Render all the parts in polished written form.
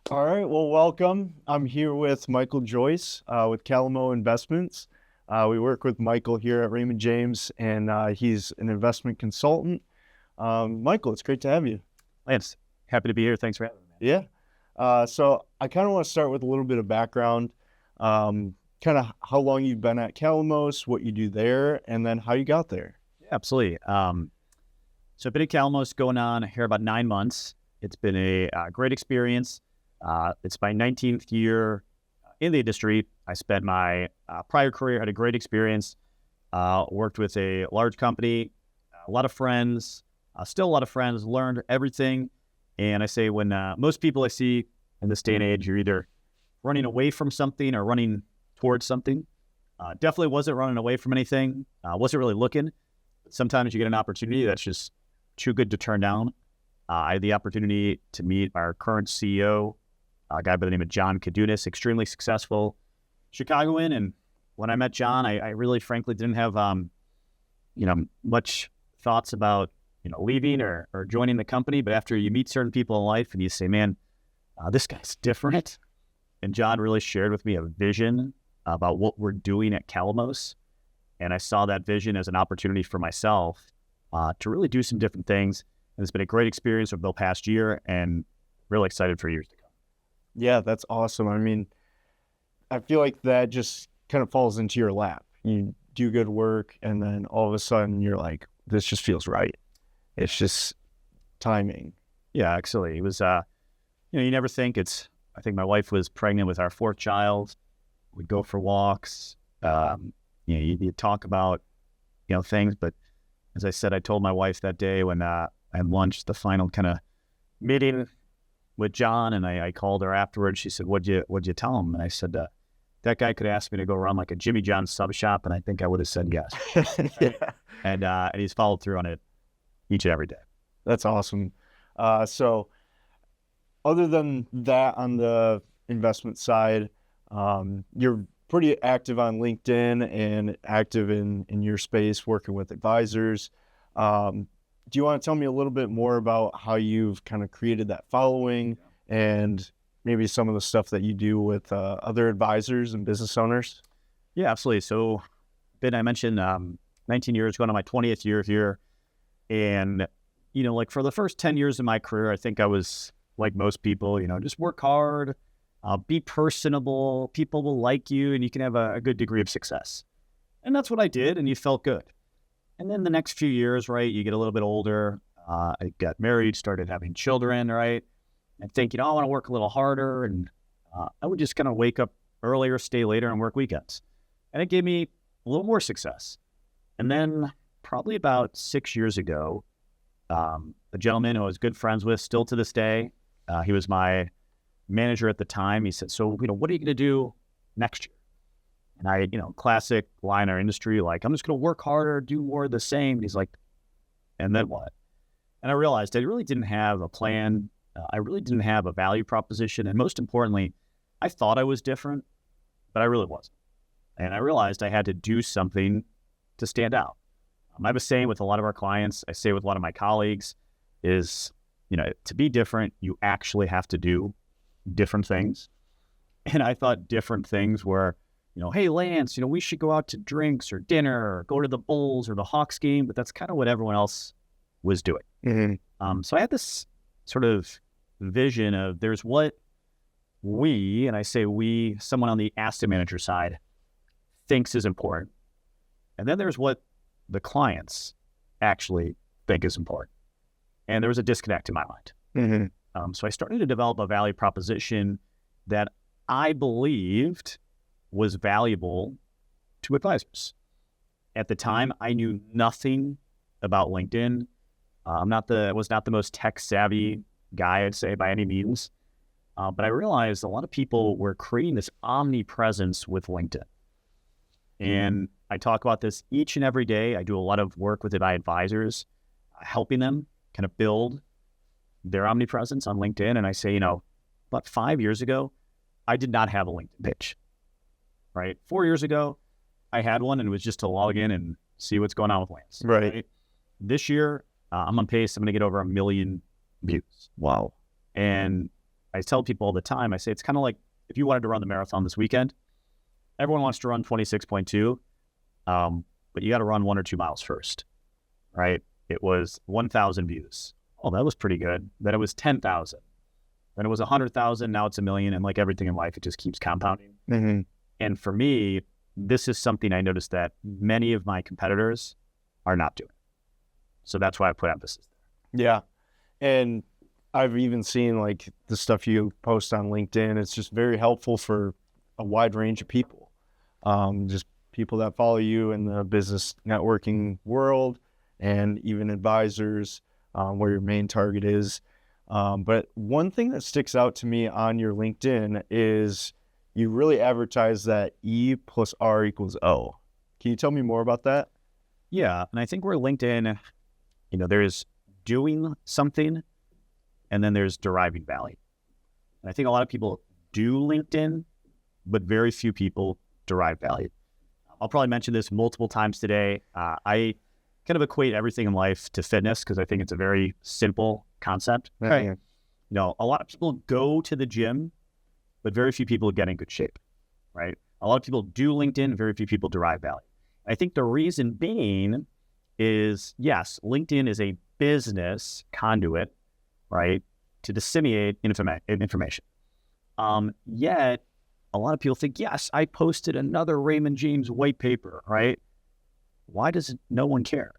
All right, well, welcome. I'm here with Michael Joyce with Calamo Investments. We work with Michael here at Raymond James, and he's an investment consultant. Michael, it's great to have you. Lance, happy to be here. Thanks for having me, man. Yeah. So I kind of want to start with a little bit of background, kind of how long you've been at Calamos, what you do there, and then how you got there. Yeah, absolutely. So I've been at Calamos going on here about 9 months. It's been a great experience. It's my 19th year in the industry. I spent my prior career, had a great experience, worked with a large company, a lot of friends, still a lot of friends, learned everything. And I say when most people I see in this day and age, you're either running away from something or running towards something. Definitely wasn't running away from anything. Wasn't really looking. But sometimes you get an opportunity that's just too good to turn down. I had the opportunity to meet our current CEO, a guy by the name of John Kadunis, extremely successful Chicagoan. And when I met John, I really frankly didn't have, much thoughts about, leaving or joining the company. But after you meet certain people in life and you say, man, this guy's different. And John really shared with me a vision about what we're doing at Calamos. And I saw that vision as an opportunity for myself to really do some different things. And it's been a great experience over the past year and really excited for years to come. Yeah, that's awesome. I mean, I feel like that just kind of falls into your lap. You do good work, and then all of a sudden you're like, this just feels right. It's just timing. Yeah, actually, it was, you never think I think my wife was pregnant with our fourth child. We'd go for walks. You talk about, things. But as I said, I told my wife that day when I had lunch, the final kind of meeting with John, and I called her afterwards. She said, what'd you tell him? And I said, that guy could ask me to go run like a Jimmy John's sub shop, and I think I would have said yes. Yeah, And he's followed through on it each and every day. that's awesome. So other than that, on the investment side, you're pretty active on LinkedIn and active in your space working with advisors. Do you want to tell me a little bit more about how you've kind of created that following and maybe some of the stuff that you do with other advisors and business owners? Yeah, absolutely. So, Ben, I mentioned 19 years, going on my 20th year here. And, like for the first 10 years of my career, I think I was like most people, just work hard, be personable, people will like you, and you can have a good degree of success. And that's what I did, and you felt good. And then the next few years, right, you get a little bit older. I got married, started having children, right? And think, I want to work a little harder. And I would just kind of wake up earlier, stay later, and work weekends. And it gave me a little more success. And then probably about 6 years ago, a gentleman who I was good friends with, still to this day, he was my manager at the time. He said, so, what are you going to do next year? And I, classic line in our industry, like, I'm just going to work harder, do more of the same. And he's like, and then what? And I realized I really didn't have a plan. I really didn't have a value proposition. And most importantly, I thought I was different, but I really wasn't. And I realized I had to do something to stand out. I have a saying with a lot of our clients, I say with a lot of my colleagues is, to be different, you actually have to do different things. And I thought different things were, hey, Lance, we should go out to drinks or dinner or go to the Bulls or the Hawks game, but that's kind of what everyone else was doing. Mm-hmm. So I had this sort of vision of there's what we, and I say we, someone on the asset manager side, thinks is important. And then there's what the clients actually think is important. And there was a disconnect in my mind. Mm-hmm. So I started to develop a value proposition that I believed was valuable to advisors. At the time, I knew nothing about LinkedIn. I was not the most tech savvy guy, I'd say, by any means. But I realized a lot of people were creating this omnipresence with LinkedIn. And I talk about this each and every day. I do a lot of work with my advisors, helping them kind of build their omnipresence on LinkedIn. And I say, about 5 years ago, I did not have a LinkedIn page, right? 4 years ago, I had one and it was just to log in and see what's going on with Lance. Right. This year, I'm on pace. I'm going to get over 1 million views. Wow. And I tell people all the time, I say, it's kind of like if you wanted to run the marathon this weekend, everyone wants to run 26.2, but you got to run 1 or 2 miles first, right? It was 1,000 views. Oh, that was pretty good. Then it was 10,000. Then it was 100,000. Now it's 1 million. And like everything in life, it just keeps compounding. Mm-hmm. And for me, this is something I noticed that many of my competitors are not doing. So that's why I put emphasis there. Yeah. And I've even seen like the stuff you post on LinkedIn. It's just very helpful for a wide range of people. Just people that follow you in the business networking world and even advisors, where your main target is. But one thing that sticks out to me on your LinkedIn is you really advertise that E plus R equals O. Can you tell me more about that? Yeah. And I think where LinkedIn, there's doing something and then there's deriving value. And I think a lot of people do LinkedIn, but very few people derive value. I'll probably mention this multiple times today. I kind of equate everything in life to fitness because I think it's a very simple concept. Right. A lot of people go to the gym, but very few people get in good shape, right? A lot of people do LinkedIn, very few people derive value. I think the reason being is, yes, LinkedIn is a business conduit, right, to disseminate information. Yet, a lot of people think, yes, I posted another Raymond James white paper, right? Why does no one care?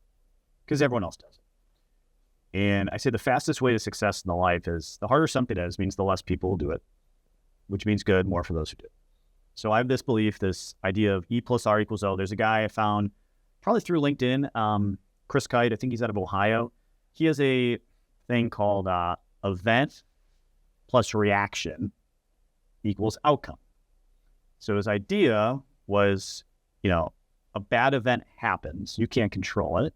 Because everyone else does it. And I say the fastest way to success in the life is the harder something is, means the less people will do it, which means good, more for those who do. So I have this belief, this idea of E plus R equals O. There's a guy I found probably through LinkedIn, Chris Kite, I think he's out of Ohio. He has a thing called event plus reaction equals outcome. So his idea was, a bad event happens. You can't control it.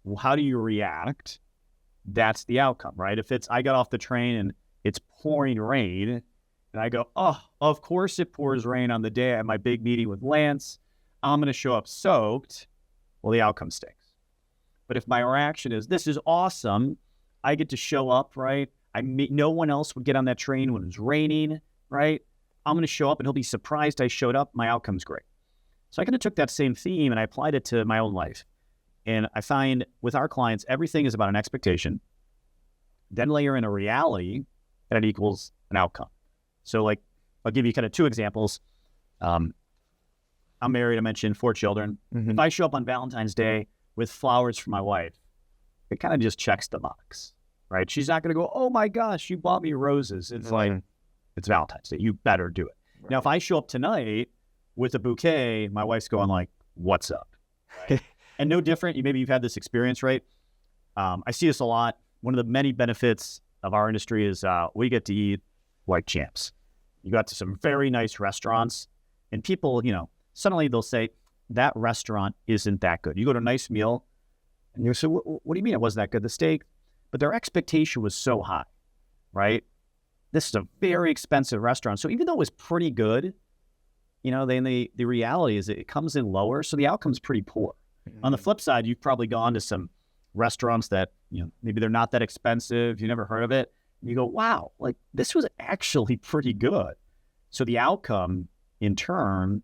Well, how do you react? That's the outcome, right? If I got off the train and it's pouring rain and I go, oh, of course it pours rain on the day I have my big meeting with Lance. I'm going to show up soaked. Well, the outcome stinks. But if my reaction is, this is awesome, I get to show up, right? No one else would get on that train when it's raining, right? I'm going to show up and he'll be surprised I showed up. My outcome's great. So I kind of took that same theme and I applied it to my own life. And I find with our clients, everything is about an expectation. Then layer in a reality that it equals an outcome. So like, I'll give you kind of 2 examples. I'm married, I mentioned 4 children. Mm-hmm. If I show up on Valentine's Day with flowers for my wife, it kind of just checks the box, right? She's not going to go, oh my gosh, you bought me roses. It's like, it's Valentine's Day. You better do it. Right. Now, if I show up tonight with a bouquet, my wife's going like, what's up? Right? And no different. Maybe you've had this experience, right? I see this a lot. One of the many benefits of our industry is we get to eat like champs. You got to some very nice restaurants and people, suddenly they'll say, that restaurant isn't that good. You go to a nice meal and you say, what do you mean it wasn't that good? The steak? But their expectation was so high, right? This is a very expensive restaurant. So even though it was pretty good, then the reality is it comes in lower. So the outcome's pretty poor. Mm-hmm. On the flip side, you've probably gone to some restaurants that, maybe they're not that expensive. You never heard of it. And you go, wow, like this was actually pretty good. So the outcome in turn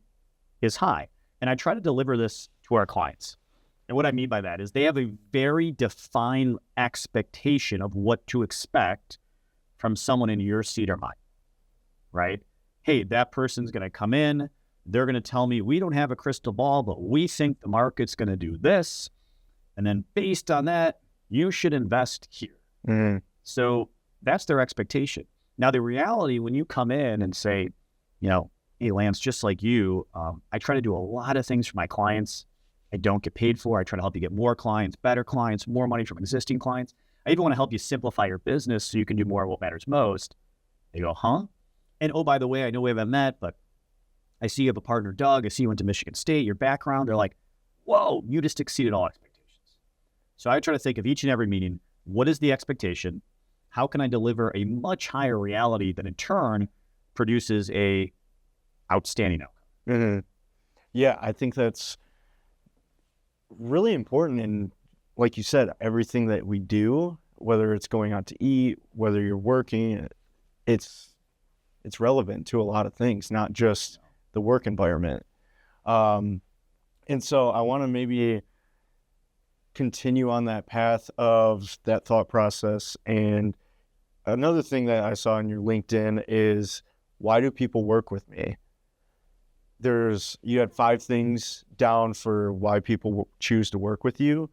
is high. And I try to deliver this to our clients. And what I mean by that is they have a very defined expectation of what to expect from someone in your seat or mine, right? Hey, that person's going to come in. They're going to tell me we don't have a crystal ball, but we think the market's going to do this. And then based on that, you should invest here. Mm-hmm. So that's their expectation. Now, the reality, when you come in and say, hey, Lance, just like you, I try to do a lot of things for my clients I don't get paid for. I try to help you get more clients, better clients, more money from existing clients. I even want to help you simplify your business so you can do more of what matters most. They go, huh? And oh, by the way, I know we haven't met, but I see you have a partner, Doug. I see you went to Michigan State, your background. They're like, whoa, you just exceeded all expectations. So I try to think of each and every meeting, what is the expectation? How can I deliver a much higher reality that in turn produces a outstanding outcome? Mm-hmm. Yeah, I think that's really important. And like you said, everything that we do, whether it's going out to eat, whether you're working, it's relevant to a lot of things, not just the work environment. And so I want to maybe continue on that path of that thought process. And another thing that I saw on your LinkedIn is, why do people work with me? You had 5 things down for why people choose to work with you,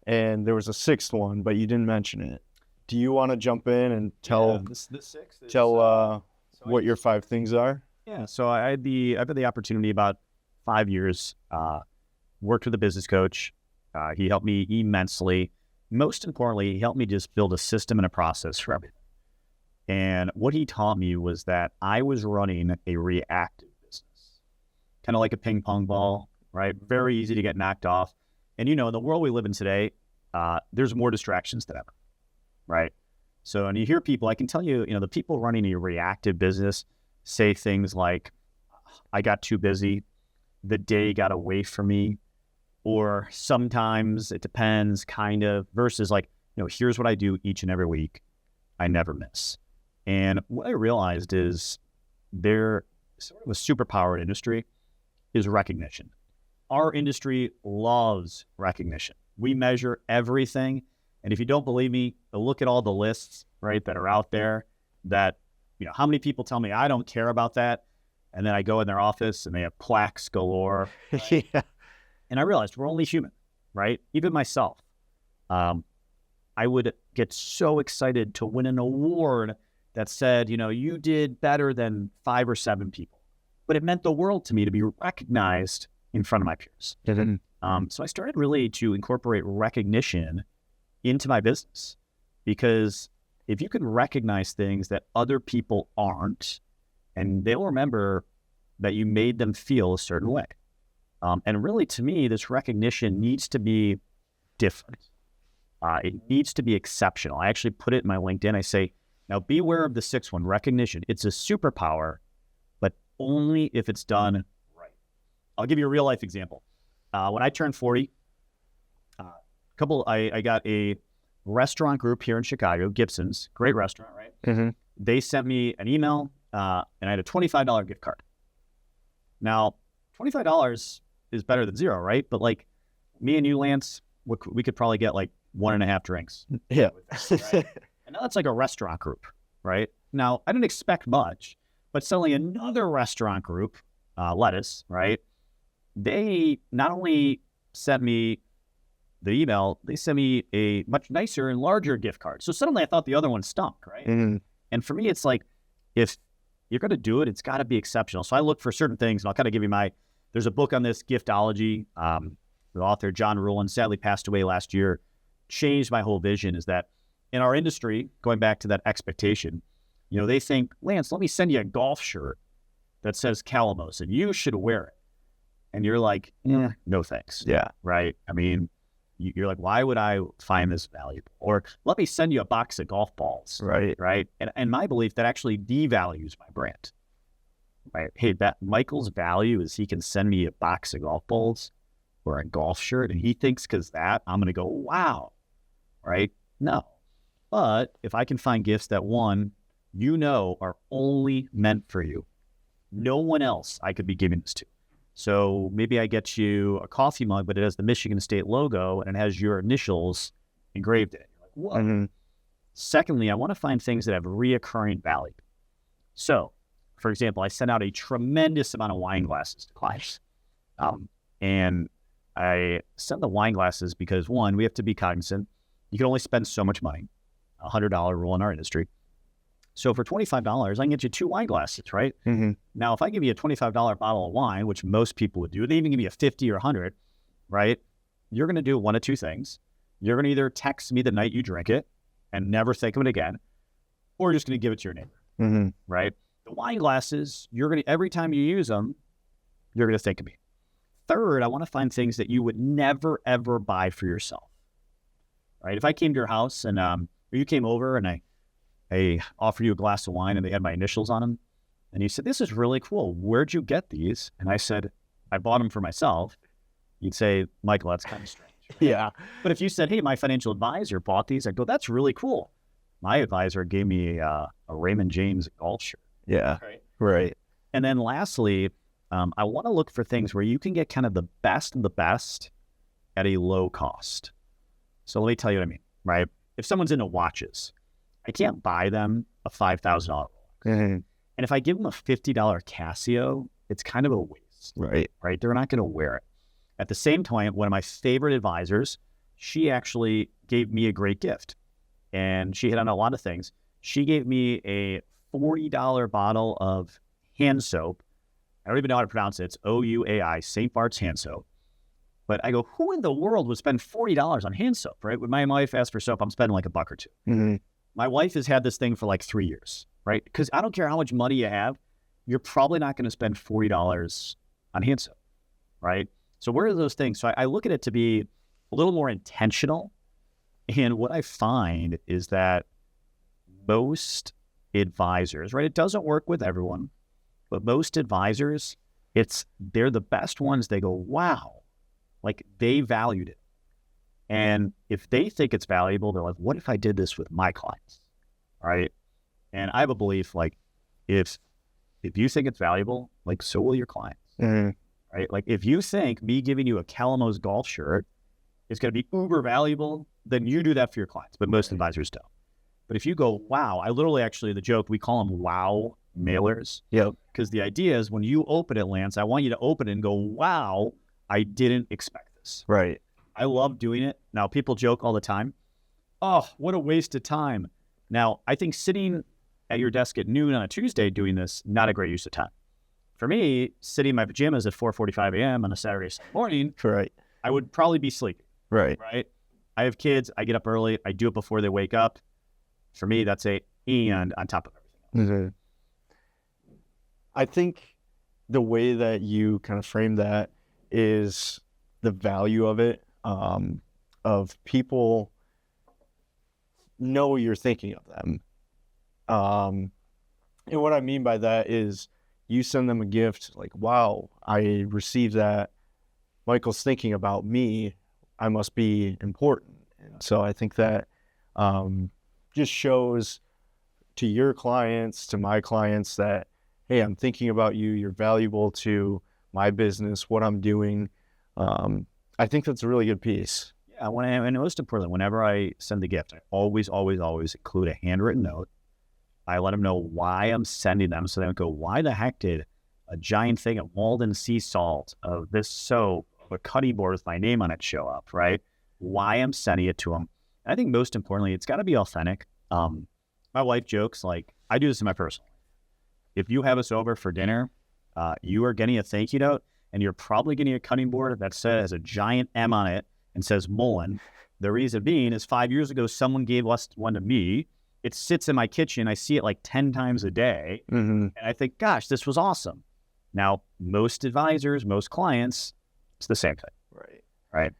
and there was a 6th one, but you didn't mention it. Do you want to jump in and tell what your 5 things are? Yeah, so I've had the opportunity about 5 years, worked with a business coach. He helped me immensely. Most importantly, he helped me just build a system and a process for everything. And what he taught me was that I was running a reactive business, kind of like a ping pong ball, right? Very easy to get knocked off. And, in the world we live in today, there's more distractions than ever, right? So, and you hear people, I can tell you, the people running a reactive business say things like, I got too busy, the day got away from me, or sometimes it depends, kind of, versus like, here's what I do each and every week. I never miss. And what I realized is there sort of a superpower industry is recognition. Our industry loves recognition. We measure everything. And if you don't believe me, look at all the lists, right, that are out there that, how many people tell me I don't care about that? And then I go in their office and they have plaques galore. Right? Yeah. And I realized we're only human, right? Even myself. I would get so excited to win an award that said, you did better than 5 or 7 people. But it meant the world to me to be recognized in front of my peers. So I started really to incorporate recognition into my business, because if you can recognize things that other people aren't, and they'll remember that you made them feel a certain way. And really, to me, this recognition needs to be different. It needs to be exceptional. I actually put it in my LinkedIn. I say, now beware of the 6th one, recognition. It's a superpower, but only if it's done right. I'll give you a real life example. When I turned 40, I got a restaurant group here in Chicago, Gibson's, great restaurant, right? Mm-hmm. They sent me an email, and I had a $25 gift card. Now, $25 is better than 0, right? But like me and you, Lance, we could probably get like 1.5 drinks. Yeah. That, right? And now that's like a restaurant group, right? Now, I didn't expect much, but suddenly another restaurant group, Lettuce, right? They not only sent me the email, they sent me a much nicer and larger gift card. So suddenly I thought the other one stunk, right? Mm-hmm. And for me, it's like, if you're going to do it, it's got to be exceptional. So I look for certain things, and I'll kind of give you there's a book on this, Giftology. The author, John Ruhlin, sadly passed away last year, changed my whole vision, is that in our industry, going back to that expectation, they think, Lance, let me send you a golf shirt that says Calamos, and you should wear it. And you're like, no thanks. Yeah. Right? I mean, you're like, why would I find this valuable? Or let me send you a box of golf balls. Right. Right. And my belief, that actually devalues my brand. Right. Hey, that Michael's value is he can send me a box of golf balls or a golf shirt, and he thinks because that I'm going to go, wow. Right. No. But if I can find gifts that, one, are only meant for you, no one else I could be giving this to. So maybe I get you a coffee mug, but it has the Michigan State logo and it has your initials engraved in it. You're like, whoa. Mm-hmm. Secondly, I want to find things that have reoccurring value. So, for example, I sent out a tremendous amount of wine glasses to clients. And I sent the wine glasses because, one, we have to be cognizant. You can only spend so much money, $100 rule in our industry. So for $25, I can get you 2 wine glasses, right? Mm-hmm. Now, if I give you a $25 bottle of wine, which most people would do, they even give you a 50 or 100, right? You're going to do one of 2 things. You're going to either text me the night you drink it and never think of it again, or you're just going to give it to your neighbor, mm-hmm. right? The wine glasses, every time you use them, you're going to think of me. Third, I want to find things that you would never, ever buy for yourself, right? If I came to your house and you came over and I offered you a glass of wine and they had my initials on them, and you said, this is really cool. Where'd you get these? And I said, I bought them for myself. You'd say, Michael, that's kind of strange. Right? Yeah. But if you said, hey, my financial advisor bought these, I'd go, that's really cool. my advisor gave me a Raymond James golf shirt. Yeah. Right. And then lastly, I want to look for things where you can get kind of the best of the best at a low cost. So let me tell you what I mean, right? If someone's into watches, I can't buy them a $5,000 Rolex. Mm-hmm. And if I give them a $50 Casio, it's kind of a waste, Right. right? They're not going to wear it. At the same time, one of my favorite advisors, she actually gave me a great gift. And she hit on a lot of things. She gave me a $40 bottle of hand soap. I don't even know how to pronounce it. It's OUAI, St. Bart's hand soap. But I go, who in the world would spend $40 on hand soap, right? When my wife asks for soap, I'm spending like $1 or $2. Mm-hmm. My wife has had this thing for like 3 years, right? Because I don't care how much money you have, you're probably not going to spend $40 on hand soap, right? So where are those things? So I look at it to be a little more intentional. And what I find is that most advisors, right? It doesn't work with everyone, but most advisors, they're the best ones. They go, wow, like they valued it. And if they think it's valuable, they're like, what if I did this with my clients? Right. And I have a belief, like, if you think it's valuable, like, so will your clients. Mm-hmm. Right. Like, if you think me giving you a Calamos golf shirt is going to be uber valuable, then you do that for your clients. But most advisors don't. But if you go, wow, I literally actually, the joke, we call them wow mailers. Yep. Because the idea is when you open it, Lance, I want you to open it and go, wow, I didn't expect this. Right. I love doing it. Now, people joke all the time, oh, what a waste of time. Now, I think sitting at your desk at noon on a Tuesday doing this, not a great use of time. For me, sitting in my pajamas at 4:45 a.m. on a Saturday morning, Right. I would probably be sleeping. Right. Right. I have kids. I get up early. I do it before they wake up. For me, that's and on top of everything else. Mm-hmm. I think the way that you kind of frame that is the value of it, of people know you're thinking of them. And what I mean by that is you send them a gift like, wow, I received that. Michael's thinking about me. I must be important. And so I think that just shows to your clients, to my clients, that, hey, I'm thinking about you. You're valuable to my business, what I'm doing. I think that's a really good piece. Yeah, and most importantly, whenever I send the gift, I always include a handwritten note. I let them know why I'm sending them, so they don't go, why the heck did a giant thing of Walden sea salt, of this soap, of a cutting board with my name on it show up, right? Why I'm sending it to them. And I think most importantly, it's got to be authentic. My wife jokes, like, I do this in my personal life. If you have us over for dinner, you are getting a thank you note, and you're probably getting a cutting board that says a giant M on it and says Mullen. The reason being is 5 years ago, someone gave us one to me. It sits in my kitchen. I see it like 10 times a day. Mm-hmm. And I think, gosh, this was awesome. Now, most advisors, most clients, it's the same thing. Right. Right.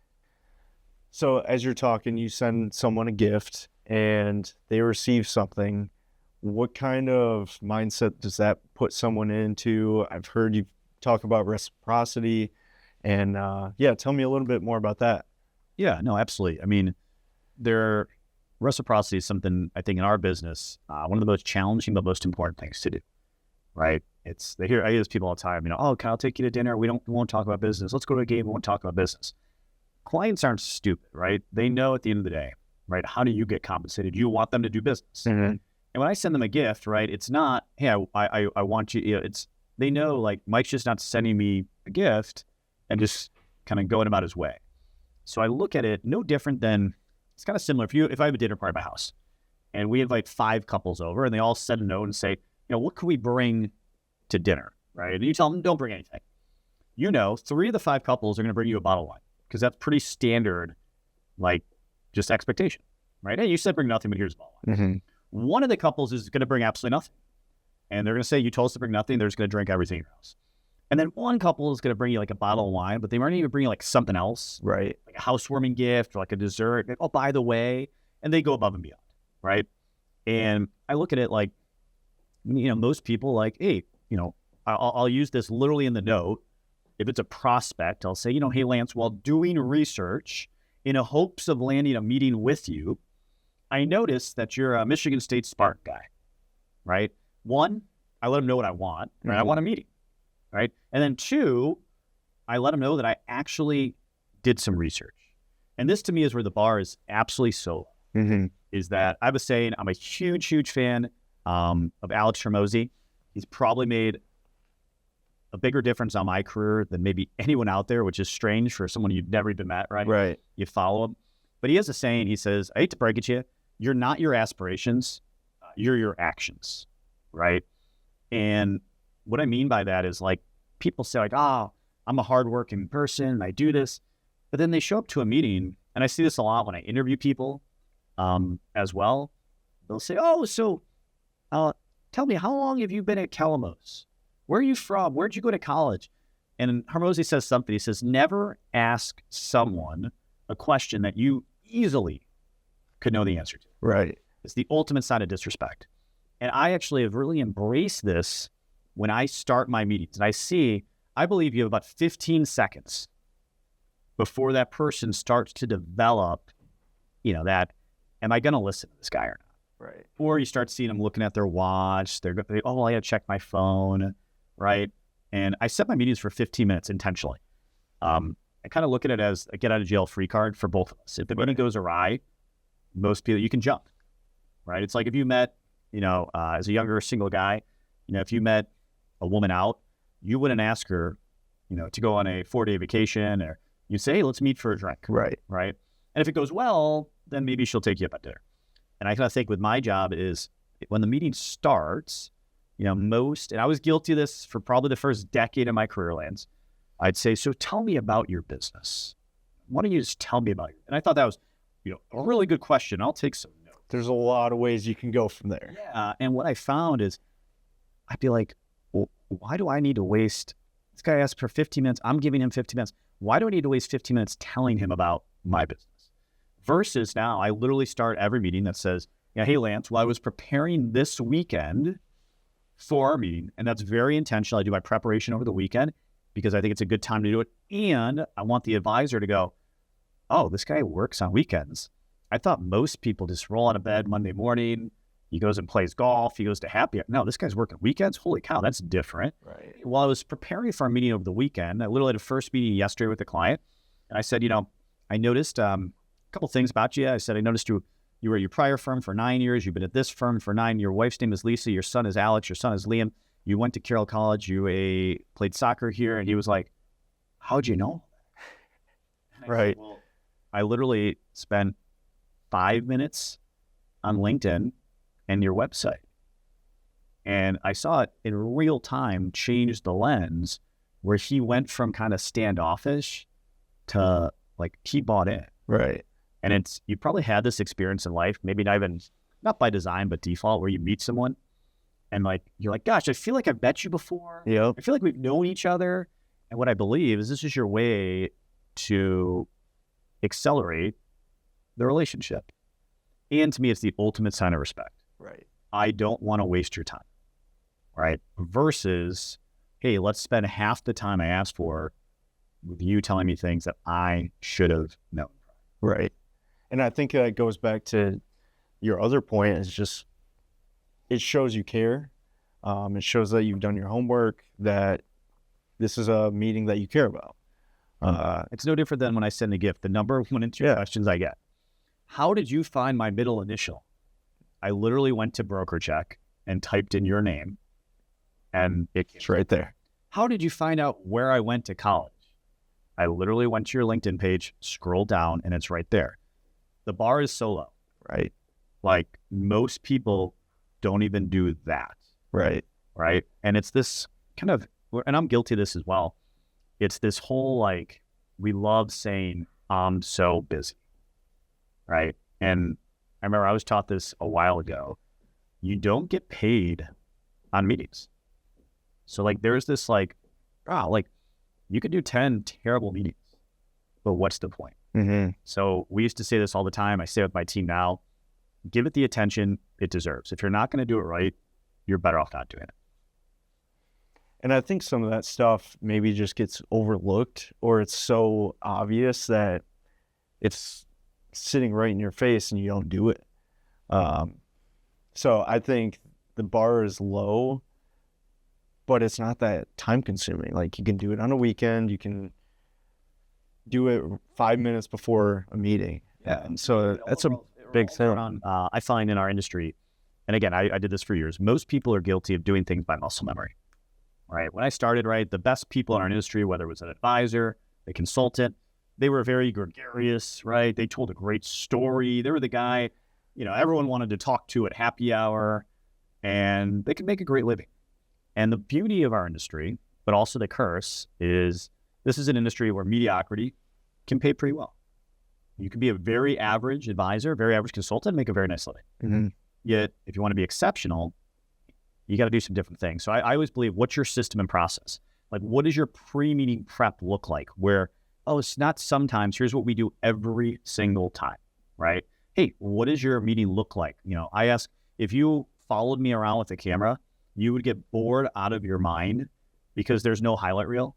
So as you're talking, you send someone a gift and they receive something. What kind of mindset does that put someone into? I've heard you talk about reciprocity, and tell me a little bit more about that. Yeah, no, absolutely. I mean, reciprocity is something I think in our business, one of the most challenging but most important things to do, right? I hear this people all the time, oh, can I take you to dinner? We won't talk about business. Let's go to a game. We won't talk about business. Clients aren't stupid, right? They know at the end of the day, right? How do you get compensated? You want them to do business. Mm-hmm. And when I send them a gift, right, it's not, hey, I want you, they know, like, Mike's just not sending me a gift and just kind of going about his way. So I look at it no different than, it's kind of similar. If I have a dinner party at my house and we invite 5 couples over and they all send a note and say, what can we bring to dinner, right? And you tell them, don't bring anything. 3 of the 5 couples are going to bring you a bottle of wine because that's pretty standard, like, just expectation, right? Hey, you said bring nothing, but here's a bottle of wine. Mm-hmm. One of the couples is going to bring absolutely nothing. And they're going to say, you told us to bring nothing. They're just going to drink everything in your house. And then one couple is going to bring you like a bottle of wine, but they might even bring like something else. Right. Like a housewarming gift or like a dessert. Like, oh, by the way, and they go above and beyond. Right. And I look at it like, most people like, hey, I'll use this literally in the note. If it's a prospect, I'll say, hey, Lance, while doing research in a hopes of landing a meeting with you, I noticed that you're a Michigan State Spark guy, right? One, I let them know what I want, right? I want a meeting, right? And then two, I let them know that I actually did some research. And this to me is where the bar is absolutely so low, is that I was saying I'm a huge, huge fan of Alex Hormozy. He's probably made a bigger difference on my career than maybe anyone out there, which is strange for someone you've never even met, right? Right. You follow him. But he has a saying, he says, I hate to break it to you, you're not your aspirations, you're your actions, right? And what I mean by that is like, people say like, oh, I'm a hardworking person, and I do this. But then they show up to a meeting, and I see this a lot when I interview people as well. They'll say, oh, so tell me, how long have you been at Calamos? Where are you from? Where'd you go to college? And Hormozy says something. He says, never ask someone a question that you easily could know the answer to. Right. It's the ultimate sign of disrespect. And I actually have really embraced this when I start my meetings. And I believe you have about 15 seconds before that person starts to develop, that, am I going to listen to this guy or not? Right. Or you start seeing them looking at their watch. I got to check my phone, right? And I set my meetings for 15 minutes intentionally. I kind of look at it as a get out of jail free card for both of us. If the meeting goes awry, most people, you can jump, right? It's like if you met, as a younger single guy, if you met a woman out, you wouldn't ask her, to go on a 4-day vacation, or you'd say, hey, let's meet for a drink. Right. Right. And if it goes well, then maybe she'll take you up at dinner. And I kind of think with my job is when the meeting starts, and I was guilty of this for probably the first decade of my career, Lance, I'd say, so tell me about your business. Why don't you just tell me about it? And I thought that was, a really good question. I'll take some notes. There's a lot of ways you can go from there. Yeah. And what I found is I'd be like, well, why do I need to waste, this guy asked for 15 minutes. I'm giving him 15 minutes. Why do I need to waste 15 minutes telling him about my business? Versus now I literally start every meeting that says, hey, Lance, I was preparing this weekend for our meeting, and that's very intentional. I do my preparation over the weekend because I think it's a good time to do it. And I want the advisor to go, oh, this guy works on weekends. I thought most people just roll out of bed Monday morning. He goes and plays golf. He goes to happy hour. No, this guy's working weekends. Holy cow, that's different. Right. While I was preparing for our meeting over the weekend, I literally had a first meeting yesterday with a client. And I said, I noticed a couple things about you. I said, I noticed you were at your prior firm for 9 years. You've been at this firm for 9. Your wife's name is Lisa. Your son is Alex. Your son is Liam. You went to Carroll College. You played soccer here. And he was like, how'd you know? Right. Said, well, I literally spent 5 minutes on LinkedIn and your website. And I saw it in real time change the lens where he went from kind of standoffish to like he bought in. Right. And you probably had this experience in life, maybe not by design, but default, where you meet someone and like, you're like, gosh, I feel like I've met you before. Yep. I feel like we've known each other. And what I believe is this is your way to accelerate the relationship. And to me, it's the ultimate sign of respect. Right. I don't want to waste your time. Right. Versus, hey, let's spend half the time I asked for with you telling me things that I should have known. Right. And I think that goes back to your other point, is just, it shows you care. It shows that you've done your homework, that this is a meeting that you care about. It's no different than when I send a gift. The number one and two questions I get. How did you find my middle initial? I literally went to Broker Check and typed in your name, and It's right there. How did you find out where I went to college? I literally went to your LinkedIn page, scrolled down, and it's right there. The bar is so low. Right. Like most people don't even do that. Right. Right. And it's this kind of, and I'm guilty of this as well. It's this whole like, we love saying, I'm so busy. Right. And I remember I was taught this a while ago. You don't get paid on meetings. So like, there's this like, you could do 10 terrible meetings, but what's the point? Mm-hmm. So we used to say this all the time. I say it with my team now, give it the attention it deserves. If you're not going to do it right, you're better off not doing it. And I think some of that stuff maybe just gets overlooked, or it's so obvious that it's sitting right in your face and you don't do it. So I think the bar is low, but it's not that time consuming. Like you can do it on a weekend, you can do it 5 minutes before a meeting. Yeah. And so that's a big thing. I find in our industry, and again, I did this for years, most people are guilty of doing things by muscle memory, right? When I started, right, the best people in our industry, whether it was an advisor, a consultant, they were very gregarious, right? They told a great story. They were the guy, everyone wanted to talk to at happy hour, and they could make a great living. And the beauty of our industry, but also the curse, is this is an industry where mediocrity can pay pretty well. You can be a very average advisor, very average consultant, and make a very nice living. Mm-hmm. Yet, if you want to be exceptional, you got to do some different things. So I always believe, what's your system and process? Like, what does your pre-meeting prep look like? Where, it's not sometimes, here's what we do every single time, right? Hey, what does your meeting look like? I ask, if you followed me around with a camera, you would get bored out of your mind because there's no highlight reel.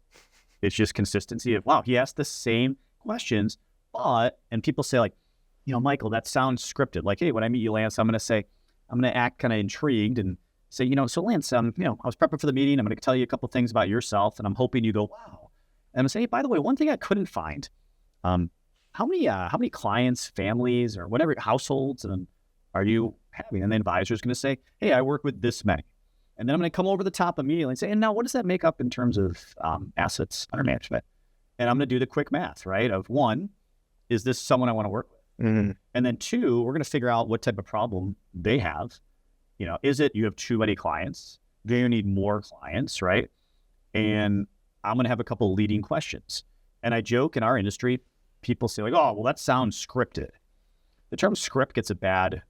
It's just consistency of, wow, he asked the same questions, and people say like, Michael, that sounds scripted. Like, hey, when I meet you, Lance, I'm going to act kind of intrigued and say, so Lance, I was prepping for the meeting. I'm going to tell you a couple things about yourself, and I'm hoping you go, wow. And I'm going to say, hey, by the way, one thing I couldn't find, how many clients, families, or whatever households are you having? And the advisor is going to say, hey, I work with this many. And then I'm going to come over the top immediately and say, and now what does that make up in terms of assets under management? And I'm going to do the quick math, right? Of one, is this someone I want to work with? Mm-hmm. And then two, we're going to figure out what type of problem they have. Is it you have too many clients? Do you need more clients, right? And I'm going to have a couple of leading questions. And I joke in our industry, people say like, oh, well, that sounds scripted. The term script gets a bad,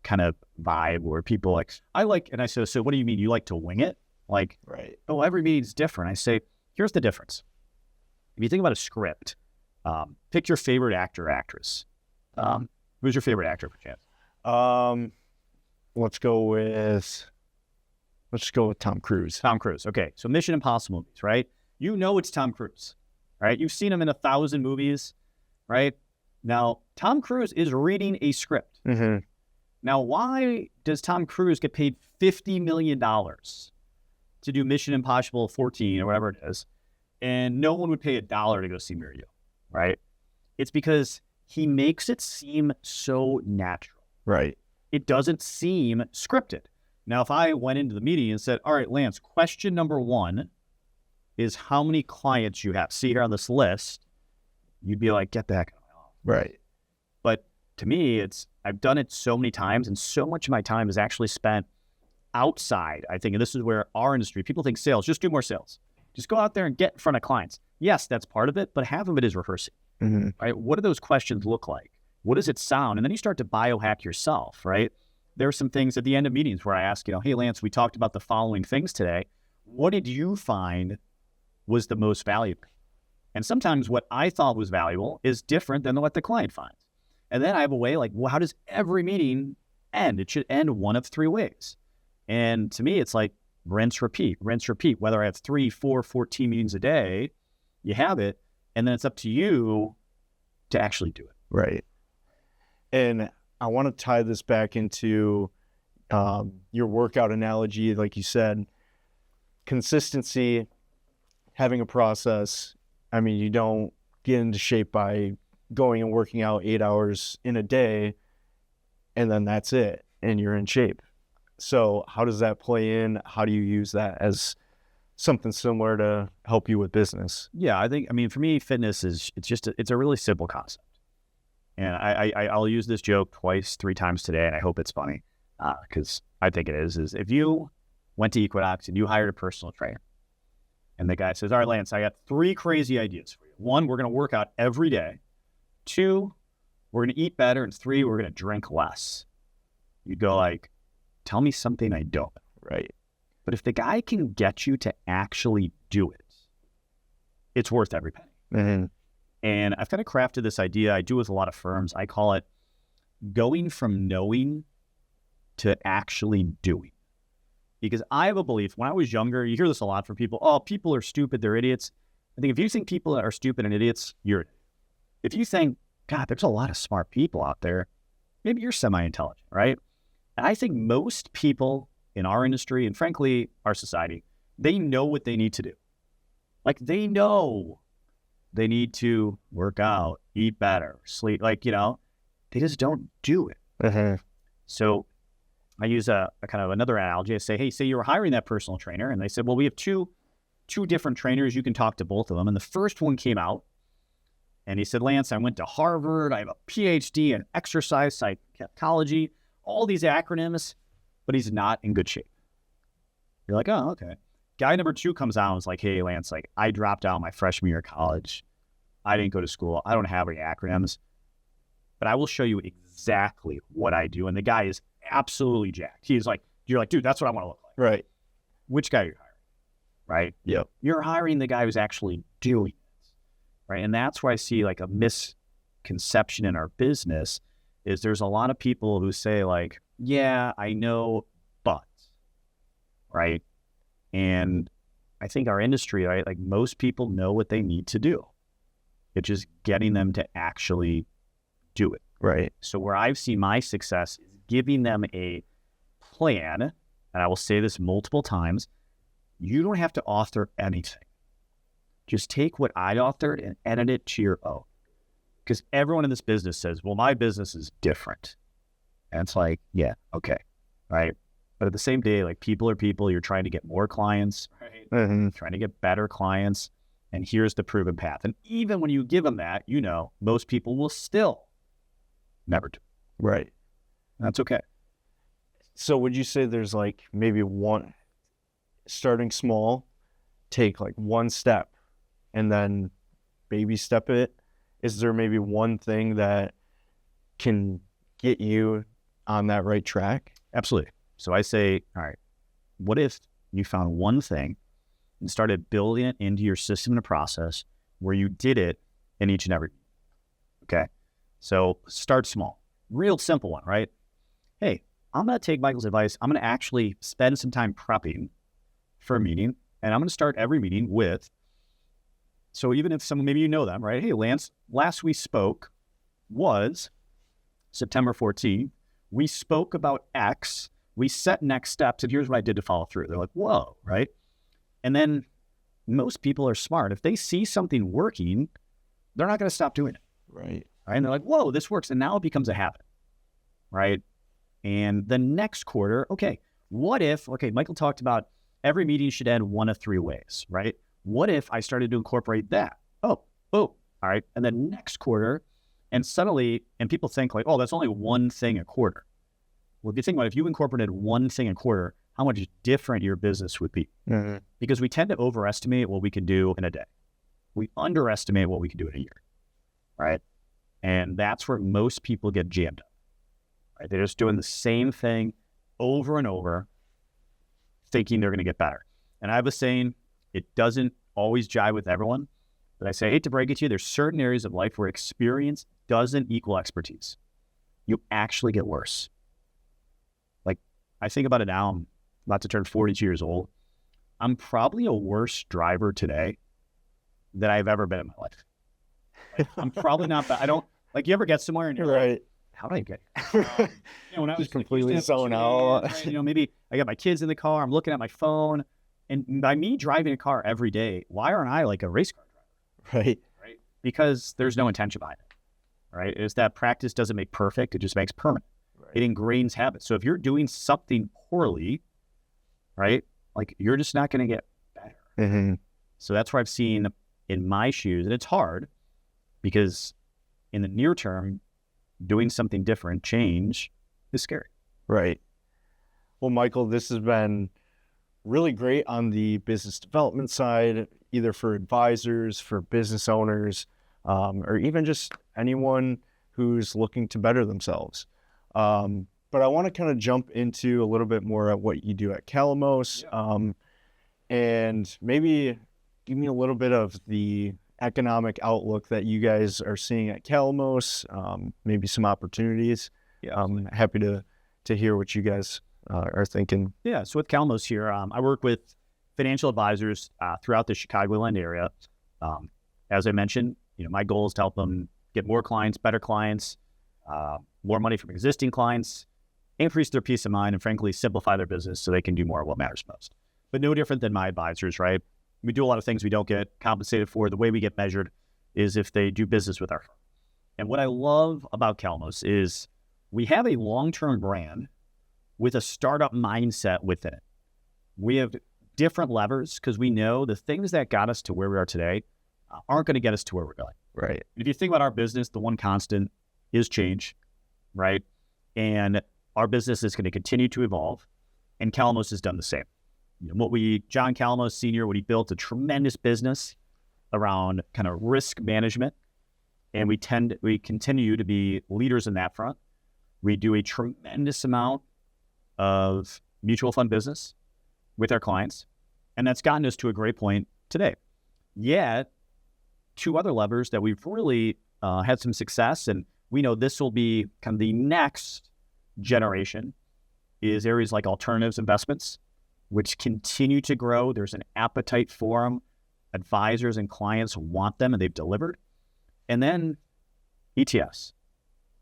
kind of vibe where people and I say, so what do you mean? You like to wing it? Like, right. Oh, every meeting's different. I say, here's the difference. If you think about a script, pick your favorite actor or actress. Who's your favorite actor, perchance? Let's go with Tom Cruise. Tom Cruise. Okay. So Mission Impossible movies, right? It's Tom Cruise, right? You've seen him in 1,000 movies, right? Now, Tom Cruise is reading a script. Mm-hmm. Now, why does Tom Cruise get paid $50 million to do Mission Impossible 14 or whatever it is, and no one would pay $1 to go see Muriel, right? It's because he makes it seem so natural. Right. It doesn't seem scripted. Now, if I went into the meeting and said, all right, Lance, question number 1 is how many clients you have. See here on this list, you'd be like, get the heck out of my office. Right. But to me, I've done it so many times, and so much of my time is actually spent outside, I think. And this is where our industry, people think sales, just do more sales. Just go out there and get in front of clients. Yes, that's part of it, but half of it is rehearsing. Mm-hmm. Right? What do those questions look like? What does it sound? And then you start to biohack yourself, right? There are some things at the end of meetings where I ask, hey, Lance, we talked about the following things today. What did you find was the most valuable? And sometimes what I thought was valuable is different than what the client finds. And then I have a way like, well, how does every meeting end? It should end one of 3 ways. And to me, it's like rinse, repeat. Whether I have 3, 4, 14 meetings a day, you have it. And then it's up to you to actually do it. Right. And I want to tie this back into your workout analogy. Like you said, consistency, having a process. I mean, you don't get into shape by going and working out 8 hours in a day and then that's it and you're in shape. So how does that play in? How do you use that as something similar to help you with business? Yeah, for me, fitness it's a really simple concept. And I'll use this joke 3 times today, and I hope it's funny because I think it is if you went to Equinox and you hired a personal trainer and the guy says, all right, Lance, I got 3 crazy ideas for you. 1, we're going to work out every day. 2, we're going to eat better. And 3, we're going to drink less. You'd go like, tell me something I don't. Right. But if the guy can get you to actually do it, it's worth every penny. Mm-hmm. And I've kind of crafted this idea. I do with a lot of firms. I call it going from knowing to actually doing. Because I have a belief, when I was younger, you hear this a lot from people, oh, people are stupid, they're idiots. I think if you think people are stupid and idiots, you're an idiot. If you think, God, there's a lot of smart people out there, maybe you're semi-intelligent, right? And I think most people in our industry, and frankly, our society, they know what they need to do. Like, they know they need to work out, eat better, sleep, like, they just don't do it. Uh-huh. So I use a kind of another analogy. I say, hey, say you were hiring that personal trainer, and they said, well, we have two different trainers. You can talk to both of them. And the first one came out, and he said, Lance, I went to Harvard. I have a PhD in exercise psychology, all these acronyms, but he's not in good shape. You're like, oh, okay. Guy number 2 comes out and is like, hey, Lance, like, I dropped out my freshman year of college. I didn't go to school. I don't have any acronyms, but I will show you exactly what I do. And the guy is absolutely jacked. He's like, you're like, dude, that's what I want to look like. Right. Which guy are you hiring? Right? Yep. You're hiring the guy who's actually doing it. Right. And that's where I see like a misconception in our business is there's a lot of people who say like, yeah, I know, but, right. And I think our industry, right, like most people know what they need to do. It's just getting them to actually do it. Right. So where I've seen my success is giving them a plan, and I will say this multiple times, you don't have to author anything. Just take what I authored and edit it to your own. Because everyone in this business says, well, my business is different. And it's like, yeah, okay, right? But at the same day, like people are people, you're trying to get more clients, right? Mm-hmm. Trying to get better clients. And here's the proven path. And even when you give them that, most people will still never do. Right. That's okay. So would you say there's like maybe one, starting small, take like one step and then baby step it? Is there maybe one thing that can get you on that right track? Absolutely. So I say, all right, what if you found one thing and started building it into your system and process where you did it in each and every, okay? So start small, real simple one, right? Hey, I'm going to take Michael's advice. I'm going to actually spend some time prepping for a meeting, and I'm going to start every meeting with, so even if someone, maybe you know them, right? Hey, Lance, last we spoke was September 14th. We spoke about X. We set next steps, and here's what I did to follow through. They're like, whoa, right? And then most people are smart. If they see something working, they're not going to stop doing it. Right. And they're like, whoa, this works. And now it becomes a habit, right? And the next quarter, okay, what if, Michael talked about every meeting should end one of 3 ways, right? What if I started to incorporate that? Oh, all right. And then next quarter, and suddenly, and people think like, oh, that's only one thing a quarter. Well, if you think about it, if you incorporated one thing a quarter, how much different your business would be. Mm-hmm. Because we tend to overestimate what we can do in a day. We underestimate what we can do in a year, right? And that's where most people get jammed up, right? They're just doing the same thing over and over, thinking they're going to get better. And I have a saying, it doesn't always jive with everyone, but I say, I hate to break it to you, there's certain areas of life where experience doesn't equal expertise. You actually get worse. Like, I think about it now, I'm about to turn 42 years old. I'm probably a worse driver today than I've ever been in my life. Like, I'm probably not bad. I don't, like, you ever get somewhere and you're right. Like, how did I get when I was just completely zone out. Right, maybe I got my kids in the car, I'm looking at my phone, and by me driving a car every day, why aren't I like a race car driver? Right. Because there's no intention behind it, right? It's that practice doesn't make perfect, it just makes permanent. Right. It ingrains habits. So if you're doing something poorly, right, like you're just not going to get better. Mm-hmm. So that's where I've seen in my shoes, and it's hard because in the near term, doing something different, change, is scary. Right. Well, Michael, this has been really great on the business development side, either for advisors, for business owners, or even just anyone who's looking to better themselves. But I want to kind of jump into a little bit more at what you do at Calamos, and maybe give me a little bit of the economic outlook that you guys are seeing at Calamos, maybe some opportunities. Yeah, I'm happy to hear what you guys are thinking. Yeah, so with Calamos here, I work with financial advisors throughout the Chicagoland area. As I mentioned, my goal is to help them get more clients, better clients, more money from existing clients, increase their peace of mind, and frankly, simplify their business so they can do more of what matters most. But no different than my advisors, right? We do a lot of things we don't get compensated for. The way we get measured is if they do business with our firm. And what I love about Calamos is we have a long-term brand with a startup mindset within it. We have different levers because we know the things that got us to where we are today aren't going to get us to where we're going. Right. If you think about our business, the one constant is change, right? And our business is going to continue to evolve, and Calamos has done the same. John Calamos Sr., what he built a tremendous business around kind of risk management, and we continue to be leaders in that front. We do a tremendous amount of mutual fund business with our clients, and that's gotten us to a great point today. Yet, two other levers that we've really had some success, and we know this will be kind of the next generation, is areas like alternatives investments, which continue to grow. There's an appetite for them. Advisors and clients want them, and they've delivered. And then ETFs,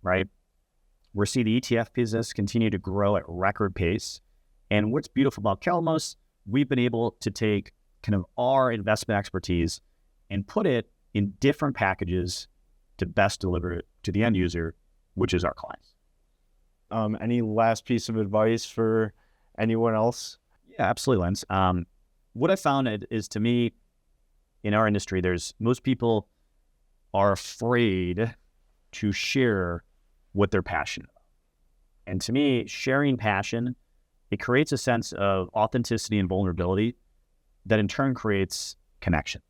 right? We're seeing the ETF business continue to grow at record pace. And what's beautiful about Calamos, we've been able to take kind of our investment expertise and put it in different packages to best deliver it to the end user, which is our clients. Any last piece of advice for anyone else? Yeah, absolutely, Lance. What I found is, to me, in our industry, most people are afraid to share what they're passionate about. And to me, sharing passion, it creates a sense of authenticity and vulnerability that in turn creates connection,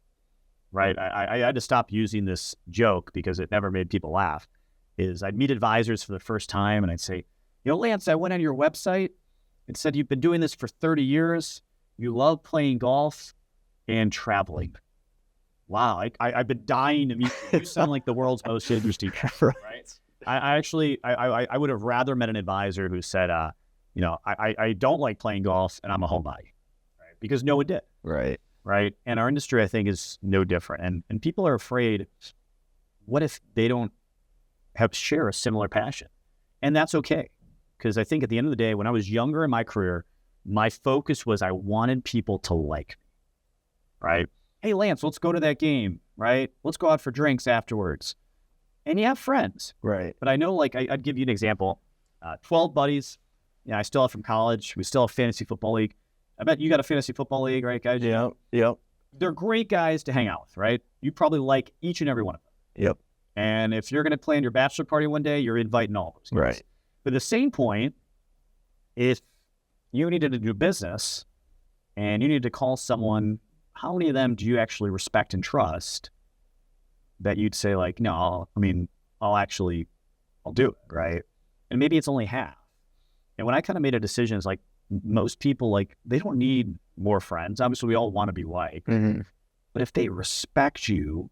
right? I had to stop using this joke because it never made people laugh. I'd meet advisors for the first time and I'd say, Lance, I went on your website. It said you've been doing this for 30 years. You love playing golf and traveling. Wow, I've been dying to meet you. You sound like the world's most interesting guy, right? I would have rather met an advisor who said, I don't like playing golf and I'm a homebody, right? Because no one did. Right. Right. And our industry, I think, is no different. And people are afraid, what if they don't share a similar passion? And that's okay. Because I think at the end of the day, when I was younger in my career, my focus was I wanted people to like me, right? Hey, Lance, let's go to that game, right? Let's go out for drinks afterwards. And you have friends. Right. But I know, I'd give you an example. 12 buddies, I still have from college. We still have fantasy football league. I bet you got a fantasy football league, right, guys? Yep. They're great guys to hang out with, right? You probably like each and every one of them. Yep. And if you're going to plan your bachelor party one day, you're inviting all those guys. Right. But at the same point, if you needed to do business and you need to call someone, how many of them do you actually respect and trust that you'd say no, I'll do it, right? And maybe it's only half. And when I kind of made a decision, it's most people, they don't need more friends. Obviously, we all want to be liked. Mm-hmm. But if they respect you,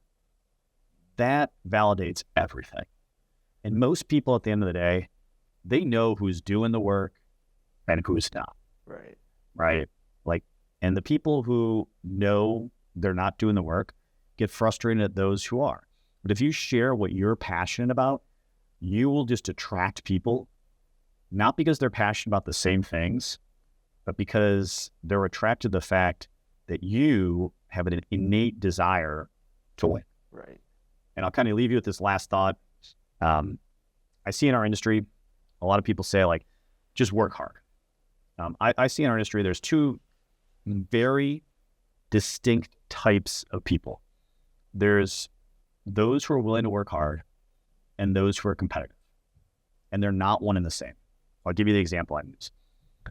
that validates everything. And most people at the end of the day, they know who's doing the work and who's not. Right. Right. And the people who know they're not doing the work get frustrated at those who are. But if you share what you're passionate about, you will just attract people, not because they're passionate about the same things, but because they're attracted to the fact that you have an innate desire to win. Right. And I'll kind of leave you with this last thought. I see in our industry, a lot of people say just work hard. I see in our industry, there's two very distinct types of people. There's those who are willing to work hard and those who are competitive. And they're not one and the same. I'll give you the example I use.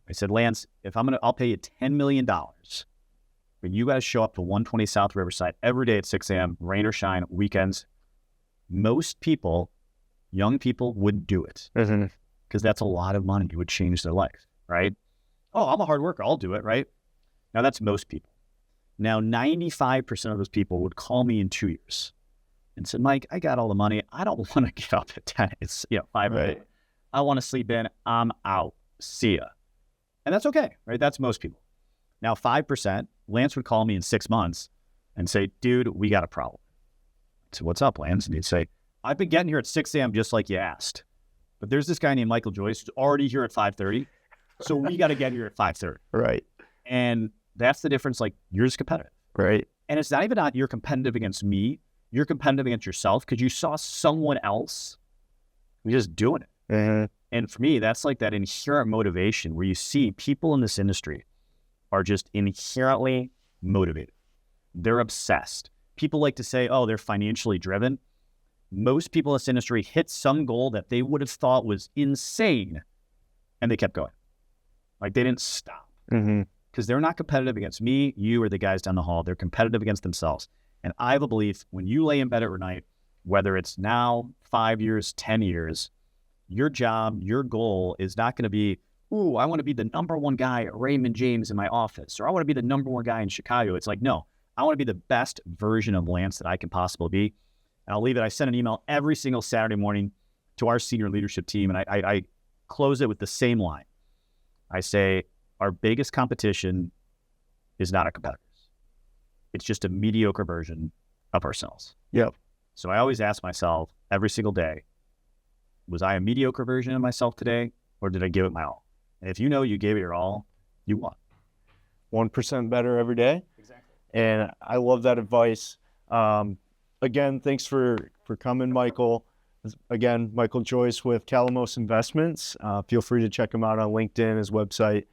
I said, Lance, I'll pay you $10 million, but you guys show up to 120 South Riverside every day at 6 a.m., rain or shine, weekends. Most people, young people, would do it because that's a lot of money. It would change their life, right? Oh, I'm a hard worker. I'll do it, right? Now, that's most people. Now, 95% of those people would call me in 2 years and said, Mike, I got all the money. I don't want to get up at 10. It's 5 right. I want to sleep in. I'm out. See ya. And that's okay, right? That's most people. Now, 5%, Lance would call me in 6 months and say, dude, we got a problem. I said, what's up, Lance? And he'd say, I've been getting here at 6 a.m. just like you asked. but there's this guy named Michael Joyce who's already here at 5:30. So we got to get here at 5:30. Right. And that's the difference. Like, you're just competitive. Right. And it's not even that you're competitive against me. You're competitive against yourself because you saw someone else just doing it. Mm-hmm. And for me, that's like that inherent motivation where you see people in this industry are just inherently motivated. They're obsessed. People like to say, oh, they're financially driven. Most people in this industry hit some goal that they would have thought was insane, and they kept going. Like, they didn't stop. Mm-hmm. Because they're not competitive against me, you, or the guys down the hall. They're competitive against themselves. And I have a belief when you lay in bed at night, whether it's now, 5 years, 10 years, your job, your goal is not going to be, ooh, I want to be the number one guy at Raymond James in my office, or I want to be the number one guy in Chicago. It's like, no, I want to be the best version of Lance that I can possibly be. And I'll leave it. I send an email every single Saturday morning to our senior leadership team, and I close it with the same line. I say, our biggest competition is not our competitors. It's just a mediocre version of ourselves. Yep. So I always ask myself every single day, was I a mediocre version of myself today, or did I give it my all? And if you know you gave it your all, you won. 1% better every day. Exactly. And I love that advice. Again, thanks for coming, Michael. Again, Michael Joyce with Calamos Investments. Feel free to check him out on LinkedIn, his website.